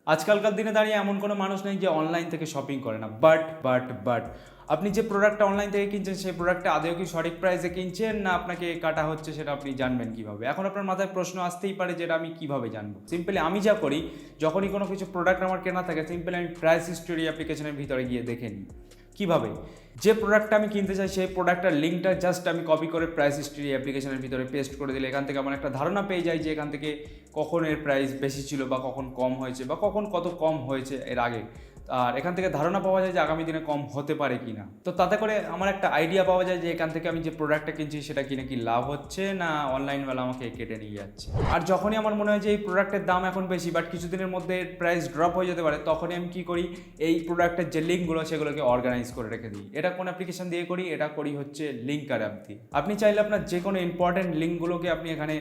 আজকালকার দিনে দাঁড়িয়ে এমন কোনো মানুষ নেই যে অনলাইন থেকে শপিং করে না, বাট আপনি যে প্রোডাক্টটা অনলাইন থেকে কিনছেন সেই প্রোডাক্টটা আদৌ কি সঠিক প্রাইসে কিনছেন না আপনাকে কাটা হচ্ছে সেটা আপনি জানবেন কিভাবে? এখন আপনার মাথায় প্রশ্ন আসতেই পারে যে এটা আমি কিভাবে জানবো? সিম্পলি আমি যা করি, যখনই কোনো কিছু প্রোডাক্ট আমার কেনা থাকে সিম্পলি আমি প্রাইস হিস্টোরি অ্যাপ্লিকেশনের ভিতরে গিয়ে দেখে নিই। কীভাবে? যে প্রোডাক্টটা আমি কিনতে চাই সেই প্রোডাক্টটার লিঙ্কটা জাস্ট আমি কপি করে প্রাইস হিস্ট্রি অ্যাপ্লিকেশনের ভিতরে পেস্ট করে দিলে এখান থেকে আমার একটা ধারণা পেয়ে যায় যে এখান থেকে কখন এর প্রাইস বেশি ছিল বা কখন কম হয়েছে বা কখন কত কম হয়েছে এর আগে। আর এখান থেকে ধারণা পাওয়া যায় যে আগামী দিনে কম হতে পারে কি না। তো তাতে করে আমার একটা আইডিয়া পাওয়া যায় যে এখান থেকে আমি যে প্রোডাক্টটা কিনছি সেটা কিনে কি লাভ হচ্ছে না অনলাইনওয়ালা আমাকে কেটে নিয়ে যাচ্ছে। আর যখনই আমার মনে হয় যে এই প্রোডাক্টের দাম এখন বেশি বাট কিছুদিনের মধ্যে প্রাইস ড্রপ হয়ে যেতে পারে, তখনই আমি কী করি, এই প্রোডাক্টের যে লিঙ্কগুলো সেগুলোকে অর্গানাইজ করে রেখে দিই। এটা কোন অ্যাপ্লিকেশন দিয়ে করি? এটা করি হচ্ছে লিঙ্কার অ্যাপ দিয়ে। আপনি চাইলে আপনার যে কোনো ইম্পর্টেন্ট লিঙ্কগুলোকে আপনি এখানে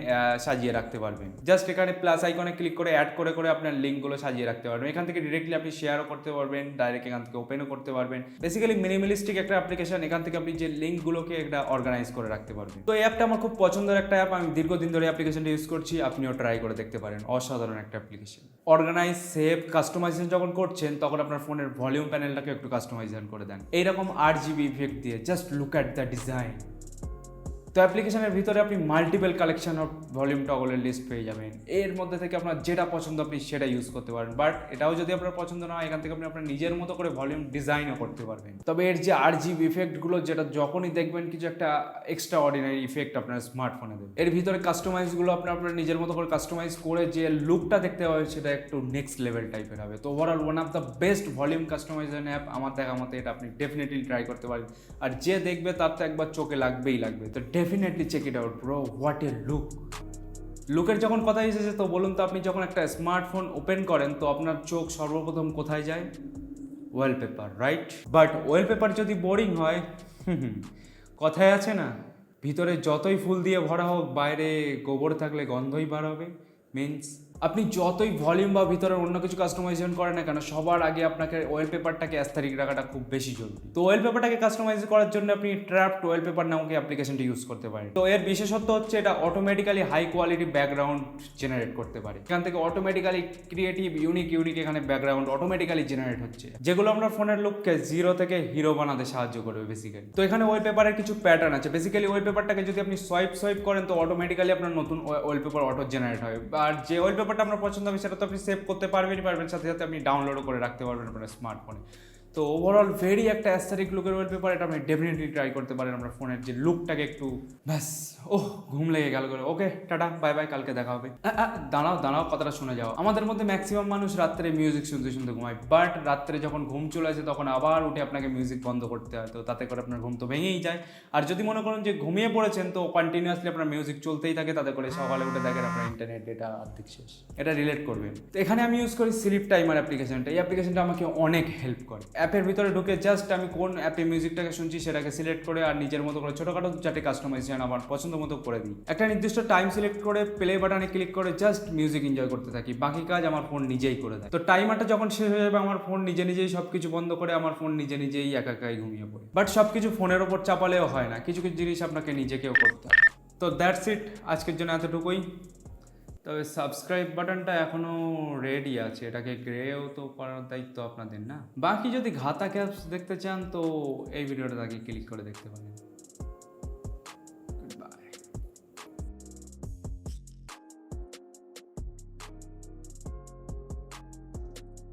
সাজিয়ে রাখতে পারবেন। জাস্ট এখানে প্লাস আইকনে ক্লিক করে অ্যাড করে করে আপনার লিঙ্কগুলো সাজিয়ে রাখতে পারবেন। এখান থেকে ডিরেক্টলি আপনি শেয়ারও করতে পারবেন, ডাইরেক্ট এখান থেকে ওপেনও করতে পারবেন। বেসিক্যালি মিনিমালিস্টিক একটা অ্যাপ্লিকেশন, এখান থেকে আপনি যে লিঙ্কগুলোকে একটা অর্গানাইজ করে রাখতে পারবেন। তো এই অ্যাপটা আমার খুব পছন্দের একটা অ্যাপ, আমি দীর্ঘদিন ধরে অ্যাপ্লিকেশনটা ইউজ করছি, আপনিও ট্রাই করে দেখতে পারেন। অসাধারণ একটা অ্যাপ্লিকেশন। অর্গানাইজ, সেভ, কাস্টমাইজেশন যখন করছেন তখন আপনার ফোনের ভলিউম প্যানেলটাকে একটু কাস্টমাইজেশন করে দেন এইরকম RGB ইফেক্ট দিয়ে। Just look at the design. তো অ্যাপ্লিকেশনের ভিতরে আপনি মাল্টিপল কালেকশন অফ ভলিউম টগলের লিস্ট পেয়ে যাবেন। এর মধ্যে থেকে আপনার যেটা পছন্দ আপনি সেটা ইউজ করতে পারেন। বাট এটাও যদি আপনার পছন্দ না হয়, এখান থেকে আপনি আপনার নিজের মতো করে ভলিউম ডিজাইনও করতে পারবেন। তবে এর যে RGB ইফেক্টগুলো, যেটা যখনই দেখবেন কিছু একটা এক্সট্রা অর্ডিনারি ইফেক্ট আপনার স্মার্টফোনে দেবে। এর ভিতরে কাস্টমাইজগুলো আপনার নিজের মতো করে কাস্টমাইজ করে যে লুকটা দেখতে পাবেন সেটা একটু নেক্সট লেভেল টাইপের হবে। তো overall one of the best volume customization app আমার দেখা মতো। এটা আপনি ডেফিনেটলি ট্রাই করতে পারেন, আর যে দেখবে তার তো একবার চোখে লাগবেই লাগবে। তো definitely check it out bro, what a look. লুকের যখন কথা এসেছে তো বলুন তো, আপনি যখন একটা স্মার্টফোন ওপেন করেন তো আপনার চোখ সর্বপ্রথম কোথায় যায়? Wallpaper, right? বাট ওয়ালপেপার যদি বোরিং হয়, কথায় আছে না, ভিতরে যতই ফুল দিয়ে ভরা হোক বাইরে গোবর থাকলে গন্ধই বার হবে। মিনস আপনি যতই ভলিউম বা ভিতরে অন্য কিছু কাস্টমাইজেশন করেন না কেন, সবার আগে আপনাকে ওয়ালপেপারটাকে অ্যাস্থেটিক রাখাটা খুব বেশি জরুরি। তো ওয়ালপেপারটাকে কাস্টমাইজ করার জন্য আপনি ট্র্যাপড ওয়ালপেপার নামক অ্যাপ্লিকেশনটি ইউজ করতে পারেন। তো এর বিশেষত্ব হচ্ছে এটা automatically high quality background generate করতে পারে। এখান থেকে অটোমেটিক্যালি ক্রিয়েটিভ ইউনিক এখানে ব্যাকগ্রাউন্ড অটোমেটিক্যালি জেনারেট হচ্ছে, যেগুলো আপনার ফোনের লুককে জিরো থেকে হিরো বানাতে সাহায্য করবে বেসিক্যালি। তো এখানে ওয়ালপেপারের কিছু প্যাটার্ন আছে। বেসিক্যালি ওয়ালপেপারটাকে যদি আপনি সোয়াইপ করেন তো অটোমেটিক্যালি আপনার নতুন ওয়ালপেপার অটো জেনারেট হয়। আর যে ওয়ালপেপারটা আপনার পছন্দ হবে সেটা তো আপনি সেভ করতে পারবেন, সাথে সাথে আপনি ডাউনলোডও করে রাখতে পারবেন আপনার স্মার্টফোনে। তো ওভারঅল ভেরি একটা অ্যাস্থেটিক লুকের ওয়ালপেপার, এটা আপনি ডেফিনেটলি ট্রাই করতে পারেন আপনার ফোনের যে লুকটাকে একটু ব্যাস ঘুম লেগে গেল করে। ওকে, টাটা, বাই বাই, কালকে দেখা হবে। দাঁড়াও কথাটা শুনে যাও। আমাদের মধ্যে ম্যাক্সিমাম মানুষ রাত্রে মিউজিক শুনতে শুনতে ঘুমায়, বাট রাত্রে যখন ঘুম চলে আসে তখন আবার উঠে আপনাকে মিউজিক বন্ধ করতে হয়। তো তাতে করে আপনার ঘুম তো ভেঙেই যায়। আর যদি মনে করেন যে ঘুমিয়ে পড়েছেন তো কন্টিনিউয়াসলি আপনার মিউজিক চলতেই থাকে, তাতে করে সকালে উঠে দেখেন আপনার ইন্টারনেট ডেটা অর্ধেক শেষ। এটা রিলেট করবেন। তো এখানে আমি ইউজ করি স্লিপ টাইমার অ্যাপ্লিকেশনটা। এই অ্যাপ্লিকেশনটা আমাকে অনেক হেল্প করে। অ্যাপের ভিতরে ঢুকে জাস্ট আমি কোন অ্যাপে মিউজিকটাকে শুনছি সেটাকে সিলেক্ট করে আর নিজের মতো করে ছোটোখাটো চারটে কাস্টমাইজেশন আমার পছন্দ মতো করে দিই। একটা নির্দিষ্ট টাইম সিলেক্ট করে প্লে বাটনে ক্লিক করে জাস্ট মিউজিক এনজয় করতে থাকি। বাকি কাজ আমার ফোন নিজেই করে দেয়। তো টাইমারটা যখন শেষ হয়ে যাবে আমার ফোন নিজেই সব কিছু বন্ধ করে আমার ফোন নিজেই একাই ঘুমিয়ে পড়ে। বাট সব কিছু ফোনের ওপর চাপালেও হয় না, কিছু কিছু জিনিস আপনাকে নিজেকেও করতে হয়। তো দ্যাটস ইট, আজকের জন্য এতটুকুই। তবে সাবস্ক্রাইব বাটনটা এখনও রেডি আছে, এটাকে গ্রেও তো করার দায়িত্ব আপনাদের না। বাকি যদি ঘাতা ক্যাপস দেখতে চান তো এই ভিডিওটা তাকে ক্লিক করে দেখতে পারেন।